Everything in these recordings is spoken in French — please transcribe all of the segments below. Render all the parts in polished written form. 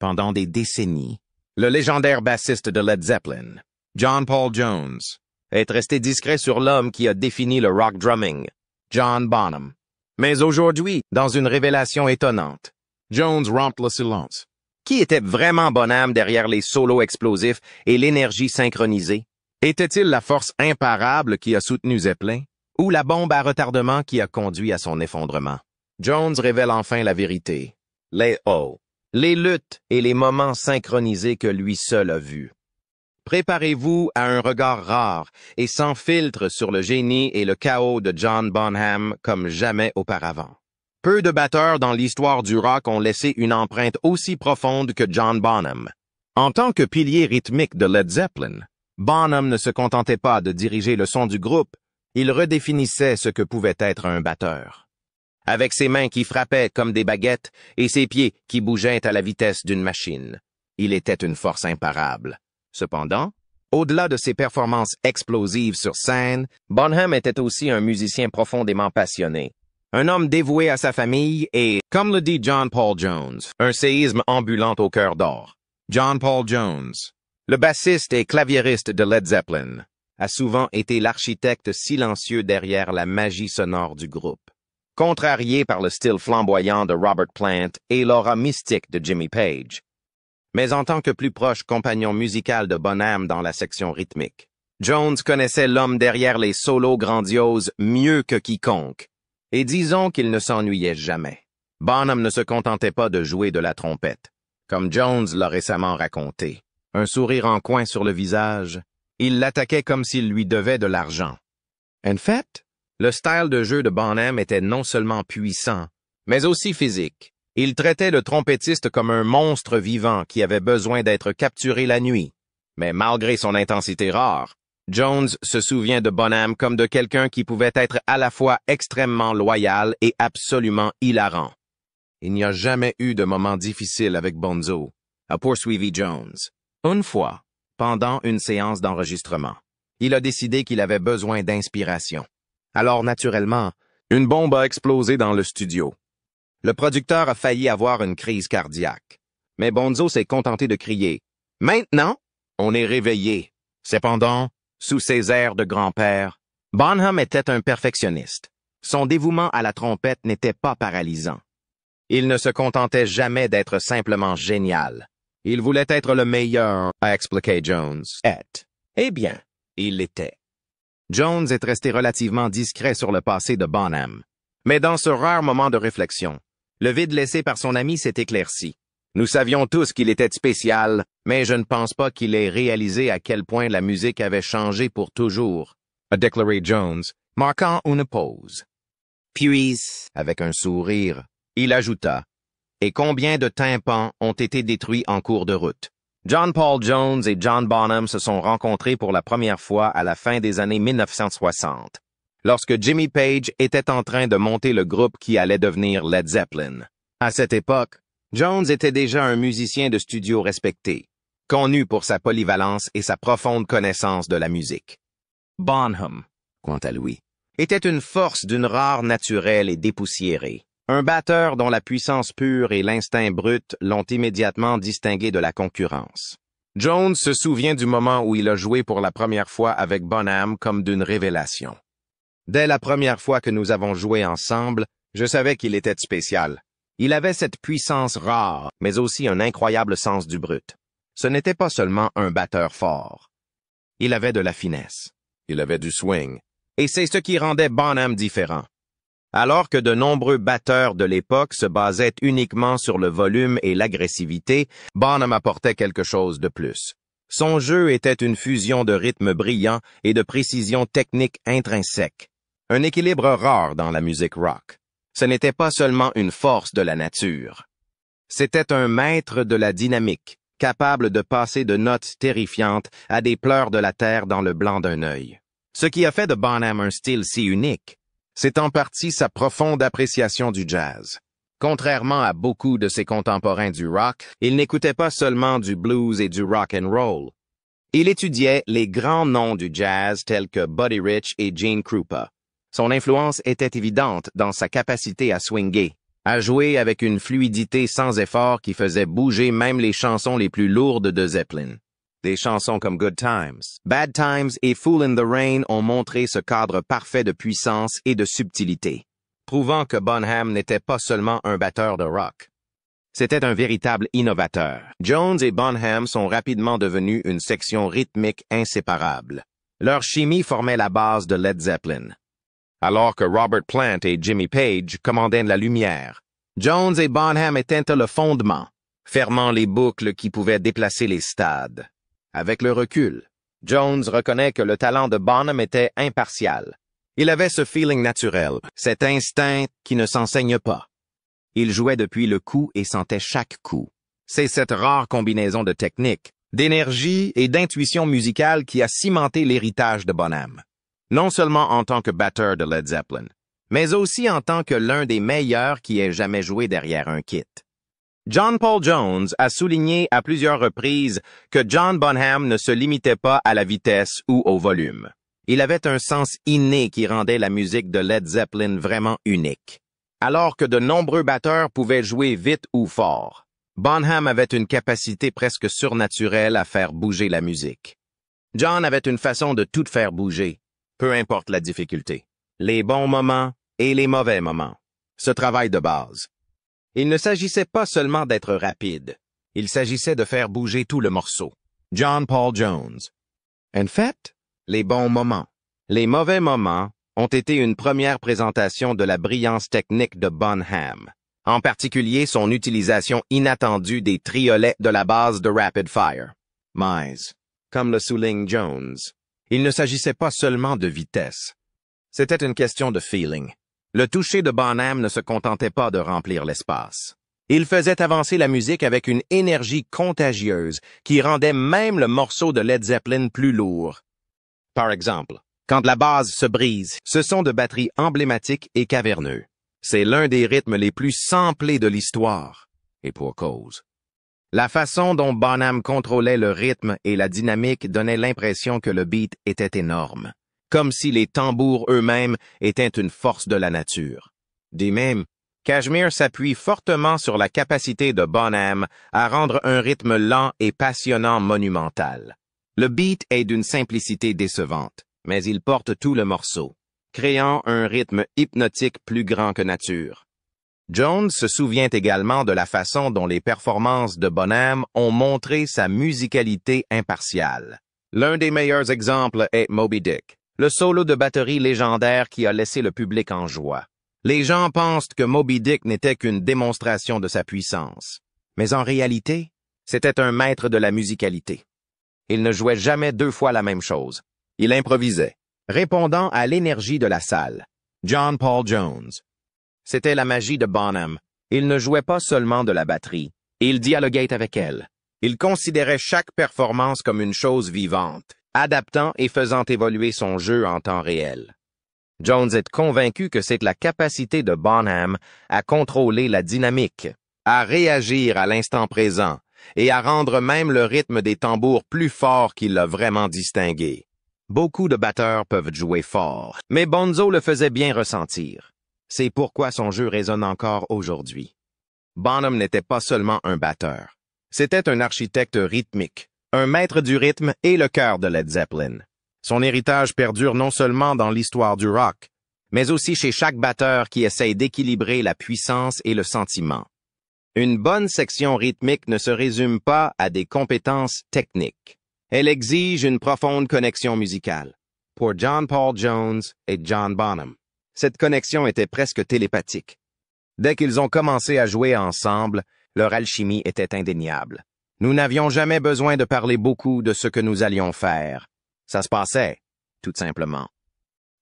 pendant des décennies, le légendaire bassiste de Led Zeppelin, John Paul Jones, est resté discret sur l'homme qui a défini le rock drumming, John Bonham. Mais aujourd'hui, dans une révélation étonnante, Jones rompt le silence. Qui était vraiment Bonham derrière les solos explosifs et l'énergie synchronisée? Était-il la force imparable qui a soutenu Zeppelin, ou la bombe à retardement qui a conduit à son effondrement? Jones révèle enfin la vérité. Les hauts, les luttes et les moments synchronisés que lui seul a vus. Préparez-vous à un regard rare et sans filtre sur le génie et le chaos de John Bonham comme jamais auparavant. Peu de batteurs dans l'histoire du rock ont laissé une empreinte aussi profonde que John Bonham. En tant que pilier rythmique de Led Zeppelin, Bonham ne se contentait pas de diriger le son du groupe, il redéfinissait ce que pouvait être un batteur. Avec ses mains qui frappaient comme des baguettes et ses pieds qui bougeaient à la vitesse d'une machine, il était une force imparable. Cependant, au-delà de ses performances explosives sur scène, Bonham était aussi un musicien profondément passionné. Un homme dévoué à sa famille et, comme le dit John Paul Jones, un séisme ambulant au cœur d'or. John Paul Jones, le bassiste et claviériste de Led Zeppelin, a souvent été l'architecte silencieux derrière la magie sonore du groupe. Contrarié par le style flamboyant de Robert Plant et l'aura mystique de Jimmy Page. Mais en tant que plus proche compagnon musical de Bonham dans la section rythmique, Jones connaissait l'homme derrière les solos grandioses mieux que quiconque. Et disons qu'il ne s'ennuyait jamais. Bonham ne se contentait pas de jouer de la trompette. Comme Jones l'a récemment raconté, un sourire en coin sur le visage, il l'attaquait comme s'il lui devait de l'argent. En fait, le style de jeu de Bonham était non seulement puissant, mais aussi physique. Il traitait le trompettiste comme un monstre vivant qui avait besoin d'être capturé la nuit. Mais malgré son intensité rare, Jones se souvient de Bonham comme de quelqu'un qui pouvait être à la fois extrêmement loyal et absolument hilarant. Il n'y a jamais eu de moment difficile avec Bonzo, a poursuivi Jones. Une fois, pendant une séance d'enregistrement, il a décidé qu'il avait besoin d'inspiration. Alors, naturellement, une bombe a explosé dans le studio. Le producteur a failli avoir une crise cardiaque. Mais Bonzo s'est contenté de crier « Maintenant, on est réveillé ». Cependant, sous ses airs de grand-père, Bonham était un perfectionniste. Son dévouement à la trompette n'était pas paralysant. Il ne se contentait jamais d'être simplement génial. Il voulait être le meilleur, a expliqué Jones. Eh bien, il l'était. Jones est resté relativement discret sur le passé de Bonham. Mais dans ce rare moment de réflexion, le vide laissé par son ami s'est éclairci. Nous savions tous qu'il était spécial, mais je ne pense pas qu'il ait réalisé à quel point la musique avait changé pour toujours, a déclaré Jones, marquant une pause. Puis, avec un sourire, il ajouta, « Et combien de tympans ont été détruits en cours de route? » John Paul Jones et John Bonham se sont rencontrés pour la première fois à la fin des années 1960, lorsque Jimmy Page était en train de monter le groupe qui allait devenir Led Zeppelin. À cette époque, Jones était déjà un musicien de studio respecté, connu pour sa polyvalence et sa profonde connaissance de la musique. Bonham, quant à lui, était une force d'une rare naturelle et dépoussiérée. Un batteur dont la puissance pure et l'instinct brut l'ont immédiatement distingué de la concurrence. Jones se souvient du moment où il a joué pour la première fois avec Bonham comme d'une révélation. Dès la première fois que nous avons joué ensemble, je savais qu'il était spécial. Il avait cette puissance rare, mais aussi un incroyable sens du brut. Ce n'était pas seulement un batteur fort. Il avait de la finesse. Il avait du swing. Et c'est ce qui rendait Bonham différent. Alors que de nombreux batteurs de l'époque se basaient uniquement sur le volume et l'agressivité, Bonham apportait quelque chose de plus. Son jeu était une fusion de rythme brillant et de précision technique intrinsèque. Un équilibre rare dans la musique rock. Ce n'était pas seulement une force de la nature. C'était un maître de la dynamique, capable de passer de notes terrifiantes à des pleurs de la terre dans le blanc d'un œil. Ce qui a fait de Bonham un style si unique, c'est en partie sa profonde appréciation du jazz. Contrairement à beaucoup de ses contemporains du rock, il n'écoutait pas seulement du blues et du rock and roll. Il étudiait les grands noms du jazz tels que Buddy Rich et Gene Krupa. Son influence était évidente dans sa capacité à swinguer, à jouer avec une fluidité sans effort qui faisait bouger même les chansons les plus lourdes de Zeppelin. Des chansons comme Good Times, Bad Times et Fool in the Rain ont montré ce cadre parfait de puissance et de subtilité, prouvant que Bonham n'était pas seulement un batteur de rock. C'était un véritable innovateur. Jones et Bonham sont rapidement devenus une section rythmique inséparable. Leur chimie formait la base de Led Zeppelin. Alors que Robert Plant et Jimmy Page commandaient la lumière, Jones et Bonham étaient le fondement, fermant les boucles qui pouvaient déplacer les stades. Avec le recul, Jones reconnaît que le talent de Bonham était impartial. Il avait ce feeling naturel, cet instinct qui ne s'enseigne pas. Il jouait depuis le coup et sentait chaque coup. C'est cette rare combinaison de technique, d'énergie et d'intuition musicale qui a cimenté l'héritage de Bonham. Non seulement en tant que batteur de Led Zeppelin, mais aussi en tant que l'un des meilleurs qui ait jamais joué derrière un kit. John Paul Jones a souligné à plusieurs reprises que John Bonham ne se limitait pas à la vitesse ou au volume. Il avait un sens inné qui rendait la musique de Led Zeppelin vraiment unique. Alors que de nombreux batteurs pouvaient jouer vite ou fort, Bonham avait une capacité presque surnaturelle à faire bouger la musique. John avait une façon de tout faire bouger, peu importe la difficulté. Les bons moments et les mauvais moments. Ce travail de base. Il ne s'agissait pas seulement d'être rapide. Il s'agissait de faire bouger tout le morceau. John Paul Jones. En fait, les bons moments. Les mauvais moments ont été une première présentation de la brillance technique de Bonham, en particulier son utilisation inattendue des triolets de la base de Rapid Fire. Mais, comme le souligne Jones, il ne s'agissait pas seulement de vitesse. C'était une question de feeling. Le toucher de Bonham ne se contentait pas de remplir l'espace. Il faisait avancer la musique avec une énergie contagieuse qui rendait même le morceau de Led Zeppelin plus lourd. Par exemple, quand la base se brise, ce son de batterie emblématique et caverneux. C'est l'un des rythmes les plus samplés de l'histoire, et pour cause. La façon dont Bonham contrôlait le rythme et la dynamique donnait l'impression que le beat était énorme, comme si les tambours eux-mêmes étaient une force de la nature. De même, Kashmir s'appuie fortement sur la capacité de Bonham à rendre un rythme lent et passionnant monumental. Le beat est d'une simplicité décevante, mais il porte tout le morceau, créant un rythme hypnotique plus grand que nature. Jones se souvient également de la façon dont les performances de Bonham ont montré sa musicalité impartiale. L'un des meilleurs exemples est Moby Dick, le solo de batterie légendaire qui a laissé le public en joie. Les gens pensent que Moby Dick n'était qu'une démonstration de sa puissance. Mais en réalité, c'était un maître de la musicalité. Il ne jouait jamais deux fois la même chose. Il improvisait, répondant à l'énergie de la salle. John Paul Jones. C'était la magie de Bonham. Il ne jouait pas seulement de la batterie. Il dialoguait avec elle. Il considérait chaque performance comme une chose vivante, adaptant et faisant évoluer son jeu en temps réel. Jones est convaincu que c'est la capacité de Bonham à contrôler la dynamique, à réagir à l'instant présent et à rendre même le rythme des tambours plus fort qui l'a vraiment distingué. Beaucoup de batteurs peuvent jouer fort, mais Bonzo le faisait bien ressentir. C'est pourquoi son jeu résonne encore aujourd'hui. Bonham n'était pas seulement un batteur. C'était un architecte rythmique, un maître du rythme et le cœur de Led Zeppelin. Son héritage perdure non seulement dans l'histoire du rock, mais aussi chez chaque batteur qui essaye d'équilibrer la puissance et le sentiment. Une bonne section rythmique ne se résume pas à des compétences techniques. Elle exige une profonde connexion musicale. Pour John Paul Jones et John Bonham, cette connexion était presque télépathique. Dès qu'ils ont commencé à jouer ensemble, leur alchimie était indéniable. Nous n'avions jamais besoin de parler beaucoup de ce que nous allions faire. Ça se passait, tout simplement.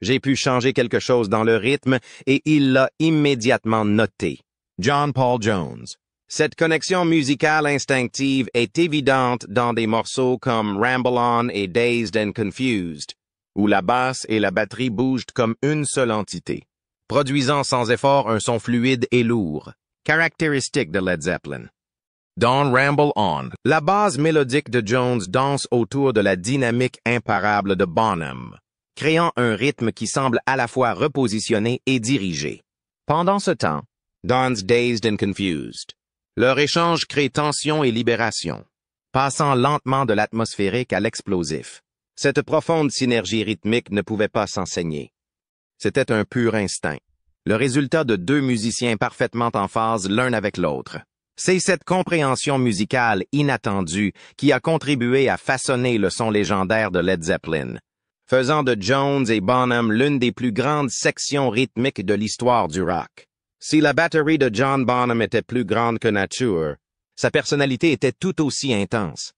J'ai pu changer quelque chose dans le rythme et il l'a immédiatement noté. John Paul Jones. Cette connexion musicale instinctive est évidente dans des morceaux comme Ramble On et Dazed and Confused, où la basse et la batterie bougent comme une seule entité, produisant sans effort un son fluide et lourd, caractéristique de Led Zeppelin. Dans Ramble On, la base mélodique de Jones danse autour de la dynamique imparable de Bonham, créant un rythme qui semble à la fois repositionné et dirigé. Pendant ce temps, Don's dazed and confused. Leur échange crée tension et libération, passant lentement de l'atmosphérique à l'explosif. Cette profonde synergie rythmique ne pouvait pas s'enseigner. C'était un pur instinct, le résultat de deux musiciens parfaitement en phase l'un avec l'autre. C'est cette compréhension musicale inattendue qui a contribué à façonner le son légendaire de Led Zeppelin, faisant de Jones et Bonham l'une des plus grandes sections rythmiques de l'histoire du rock. Si la batterie de John Bonham était plus grande que nature, sa personnalité était tout aussi intense.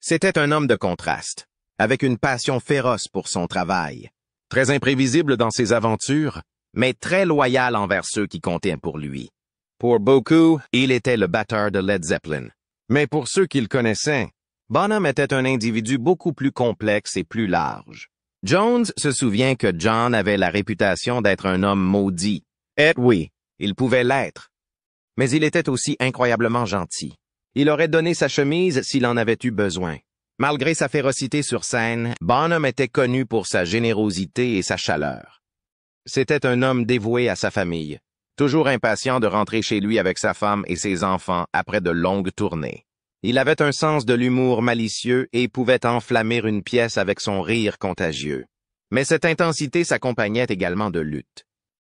C'était un homme de contraste, avec une passion féroce pour son travail, très imprévisible dans ses aventures, mais très loyal envers ceux qui comptaient pour lui. Pour beaucoup, il était le batteur de Led Zeppelin. Mais pour ceux qui le connaissaient, Bonham était un individu beaucoup plus complexe et plus large. Jones se souvient que John avait la réputation d'être un homme maudit. Et oui, il pouvait l'être. Mais il était aussi incroyablement gentil. Il aurait donné sa chemise s'il en avait eu besoin. Malgré sa férocité sur scène, Bonham était connu pour sa générosité et sa chaleur. C'était un homme dévoué à sa famille, toujours impatient de rentrer chez lui avec sa femme et ses enfants après de longues tournées. Il avait un sens de l'humour malicieux et pouvait enflammer une pièce avec son rire contagieux. Mais cette intensité s'accompagnait également de lutte.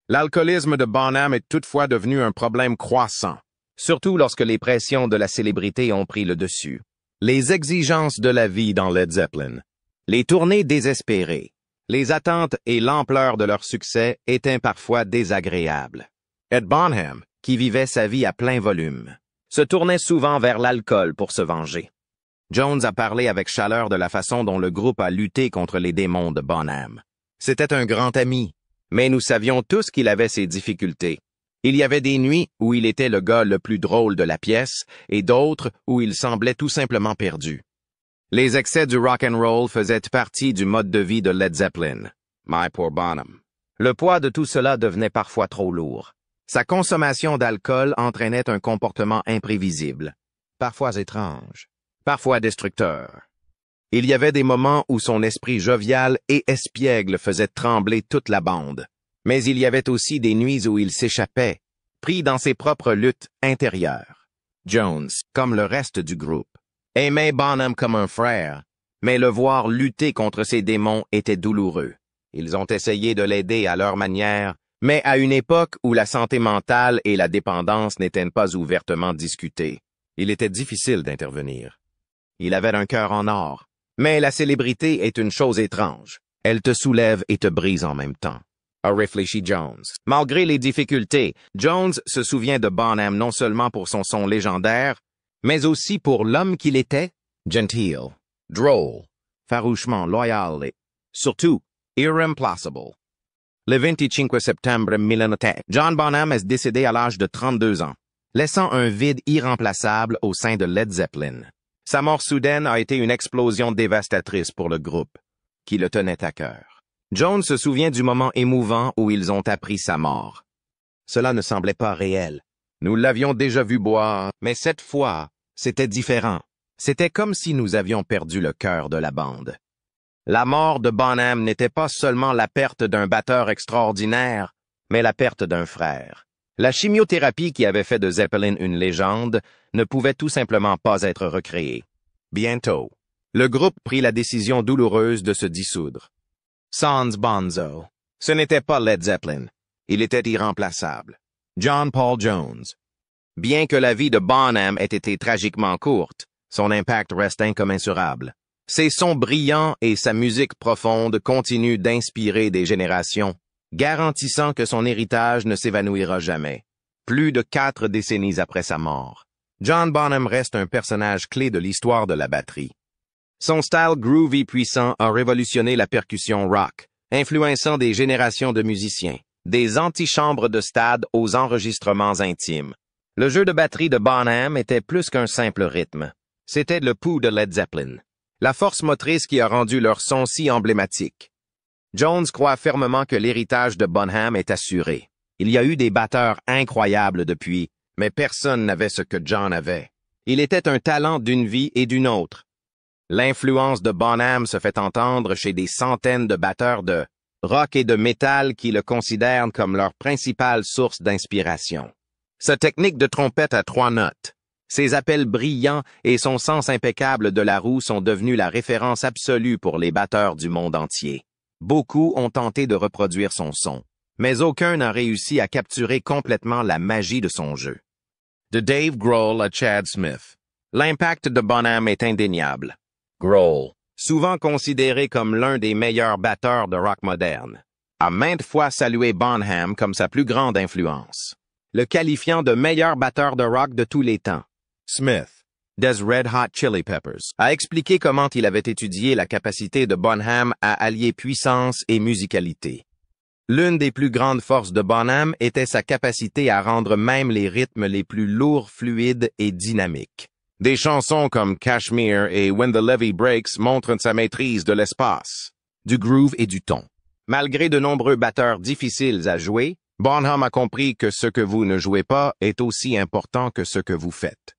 L'alcoolisme de Bonham est toutefois devenu un problème croissant, surtout lorsque les pressions de la célébrité ont pris le dessus. Les exigences de la vie dans Led Zeppelin, les tournées désespérées, les attentes et l'ampleur de leur succès étaient parfois désagréables. Ed Bonham, qui vivait sa vie à plein volume, se tournait souvent vers l'alcool pour se venger. Jones a parlé avec chaleur de la façon dont le groupe a lutté contre les démons de Bonham. C'était un grand ami, mais nous savions tous qu'il avait ses difficultés. Il y avait des nuits où il était le gars le plus drôle de la pièce et d'autres où il semblait tout simplement perdu. Les excès du rock and roll faisaient partie du mode de vie de Led Zeppelin. My poor Bonham. Le poids de tout cela devenait parfois trop lourd. Sa consommation d'alcool entraînait un comportement imprévisible, parfois étrange, parfois destructeur. Il y avait des moments où son esprit jovial et espiègle faisait trembler toute la bande. Mais il y avait aussi des nuits où il s'échappait, pris dans ses propres luttes intérieures. Jones, comme le reste du groupe, aimait Bonham comme un frère, mais le voir lutter contre ses démons était douloureux. Ils ont essayé de l'aider à leur manière, mais à une époque où la santé mentale et la dépendance n'étaient pas ouvertement discutées. Il était difficile d'intervenir. Il avait un cœur en or, mais la célébrité est une chose étrange. Elle te soulève et te brise en même temps. A réfléchi Jones. Malgré les difficultés, Jones se souvient de Bonham non seulement pour son son légendaire, mais aussi pour l'homme qu'il était, gentil, drôle, farouchement loyal et, surtout, irreplaceable. Le 25 septembre 1900, John Bonham est décédé à l'âge de 32 ans, laissant un vide irremplaçable au sein de Led Zeppelin. Sa mort soudaine a été une explosion dévastatrice pour le groupe, qui le tenait à cœur. Jones se souvient du moment émouvant où ils ont appris sa mort. Cela ne semblait pas réel. Nous l'avions déjà vu boire, mais cette fois, c'était différent. C'était comme si nous avions perdu le cœur de la bande. La mort de Bonham n'était pas seulement la perte d'un batteur extraordinaire, mais la perte d'un frère. La chimiothérapie qui avait fait de Zeppelin une légende ne pouvait tout simplement pas être recréée. Bientôt, le groupe prit la décision douloureuse de se dissoudre. Sans Bonzo. Ce n'était pas Led Zeppelin. Il était irremplaçable. John Paul Jones. Bien que la vie de Bonham ait été tragiquement courte, son impact reste incommensurable. Ses sons brillants et sa musique profonde continuent d'inspirer des générations, garantissant que son héritage ne s'évanouira jamais. Plus de 4 décennies après sa mort, John Bonham reste un personnage clé de l'histoire de la batterie. Son style groovy puissant a révolutionné la percussion rock, influençant des générations de musiciens, des antichambres de stade aux enregistrements intimes. Le jeu de batterie de Bonham était plus qu'un simple rythme. C'était le pouls de Led Zeppelin, la force motrice qui a rendu leur son si emblématique. Jones croit fermement que l'héritage de Bonham est assuré. Il y a eu des batteurs incroyables depuis, mais personne n'avait ce que John avait. Il était un talent d'une vie et d'une autre. L'influence de Bonham se fait entendre chez des centaines de batteurs de rock et de métal qui le considèrent comme leur principale source d'inspiration. Sa technique de trompette à 3 notes, ses appels brillants et son sens impeccable de la roue sont devenus la référence absolue pour les batteurs du monde entier. Beaucoup ont tenté de reproduire son son, mais aucun n'a réussi à capturer complètement la magie de son jeu. De Dave Grohl à Chad Smith, l'impact de Bonham est indéniable. Grohl, souvent considéré comme l'un des meilleurs batteurs de rock moderne, a maintes fois salué Bonham comme sa plus grande influence, le qualifiant de meilleur batteur de rock de tous les temps. Smith, des Red Hot Chili Peppers, a expliqué comment il avait étudié la capacité de Bonham à allier puissance et musicalité. L'une des plus grandes forces de Bonham était sa capacité à rendre même les rythmes les plus lourds, fluides et dynamiques. Des chansons comme Kashmir et When the Levee Breaks montrent sa maîtrise de l'espace, du groove et du ton. Malgré de nombreux batteurs difficiles à jouer, Bonham a compris que ce que vous ne jouez pas est aussi important que ce que vous faites.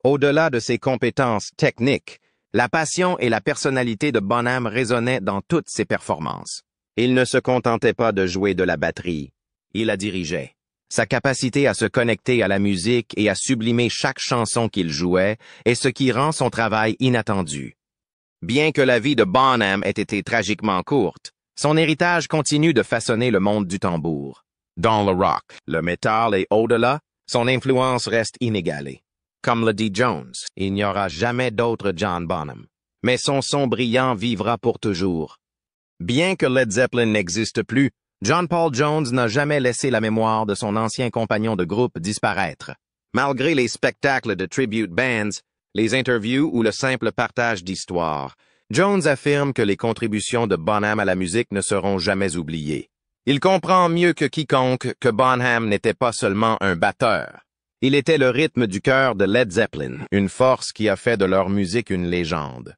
Au-delà de ses compétences techniques, la passion et la personnalité de Bonham résonnaient dans toutes ses performances. Il ne se contentait pas de jouer de la batterie, il la dirigeait. Sa capacité à se connecter à la musique et à sublimer chaque chanson qu'il jouait est ce qui rend son travail inattendu. Bien que la vie de Bonham ait été tragiquement courte, son héritage continue de façonner le monde du tambour. Dans le rock, le métal et au-delà, son influence reste inégalée. Comme le dit Jones, il n'y aura jamais d'autre John Bonham. Mais son son brillant vivra pour toujours. Bien que Led Zeppelin n'existe plus, John Paul Jones n'a jamais laissé la mémoire de son ancien compagnon de groupe disparaître. Malgré les spectacles de tribute bands, les interviews ou le simple partage d'histoires, Jones affirme que les contributions de Bonham à la musique ne seront jamais oubliées. Il comprend mieux que quiconque que Bonham n'était pas seulement un batteur. Il était le rythme du cœur de Led Zeppelin, une force qui a fait de leur musique une légende.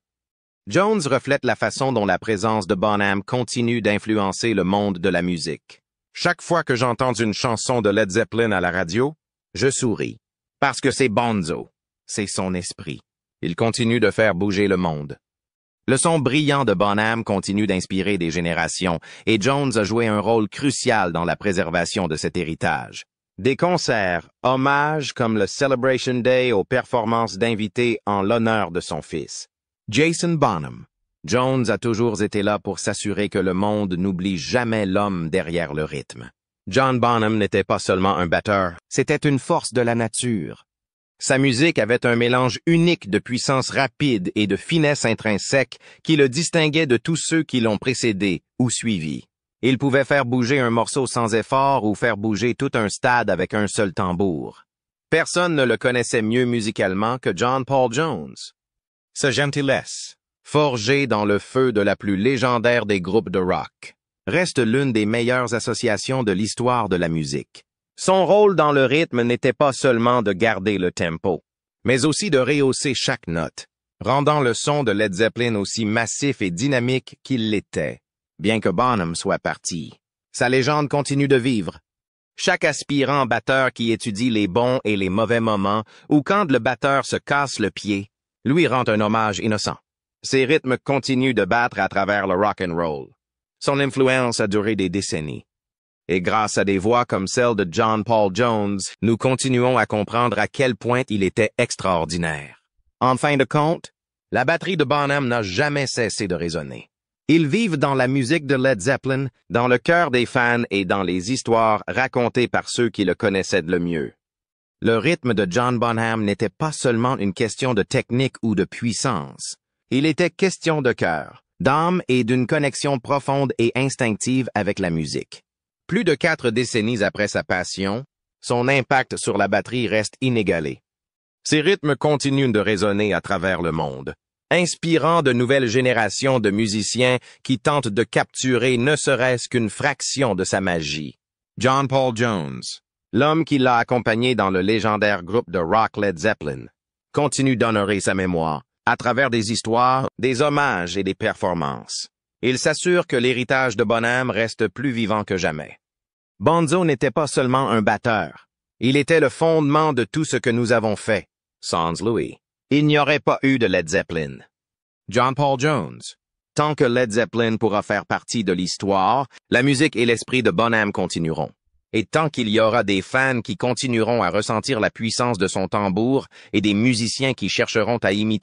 Jones reflète la façon dont la présence de Bonham continue d'influencer le monde de la musique. Chaque fois que j'entends une chanson de Led Zeppelin à la radio, je souris. Parce que c'est Bonzo. C'est son esprit. Il continue de faire bouger le monde. Le son brillant de Bonham continue d'inspirer des générations, et Jones a joué un rôle crucial dans la préservation de cet héritage. Des concerts, hommages comme le Celebration Day aux performances d'invités en l'honneur de son fils. Jason Bonham. Jones a toujours été là pour s'assurer que le monde n'oublie jamais l'homme derrière le rythme. John Bonham n'était pas seulement un batteur, c'était une force de la nature. Sa musique avait un mélange unique de puissance rapide et de finesse intrinsèque qui le distinguait de tous ceux qui l'ont précédé ou suivi. Il pouvait faire bouger un morceau sans effort ou faire bouger tout un stade avec un seul tambour. Personne ne le connaissait mieux musicalement que John Paul Jones. Sa gentillesse, forgée dans le feu de la plus légendaire des groupes de rock, reste l'une des meilleures associations de l'histoire de la musique. Son rôle dans le rythme n'était pas seulement de garder le tempo, mais aussi de rehausser chaque note, rendant le son de Led Zeppelin aussi massif et dynamique qu'il l'était, bien que Bonham soit parti. Sa légende continue de vivre. Chaque aspirant batteur qui étudie les bons et les mauvais moments, ou quand le batteur se casse le pied, lui rend un hommage innocent. Ses rythmes continuent de battre à travers le rock and roll. Son influence a duré des décennies. Et grâce à des voix comme celle de John Paul Jones, nous continuons à comprendre à quel point il était extraordinaire. En fin de compte, la batterie de Bonham n'a jamais cessé de résonner. Ils vivent dans la musique de Led Zeppelin, dans le cœur des fans et dans les histoires racontées par ceux qui le connaissaient le mieux. Le rythme de John Bonham n'était pas seulement une question de technique ou de puissance. Il était question de cœur, d'âme et d'une connexion profonde et instinctive avec la musique. Plus de 4 décennies après sa passion, son impact sur la batterie reste inégalé. Ses rythmes continuent de résonner à travers le monde, inspirant de nouvelles générations de musiciens qui tentent de capturer ne serait-ce qu'une fraction de sa magie. John Paul Jones, l'homme qui l'a accompagné dans le légendaire groupe de rock Led Zeppelin, continue d'honorer sa mémoire à travers des histoires, des hommages et des performances. Il s'assure que l'héritage de Bonham reste plus vivant que jamais. Bonzo n'était pas seulement un batteur. Il était le fondement de tout ce que nous avons fait. Sans lui, il n'y aurait pas eu de Led Zeppelin. John Paul Jones. Tant que Led Zeppelin pourra faire partie de l'histoire, la musique et l'esprit de Bonham continueront. Et tant qu'il y aura des fans qui continueront à ressentir la puissance de son tambour et des musiciens qui chercheront à imiter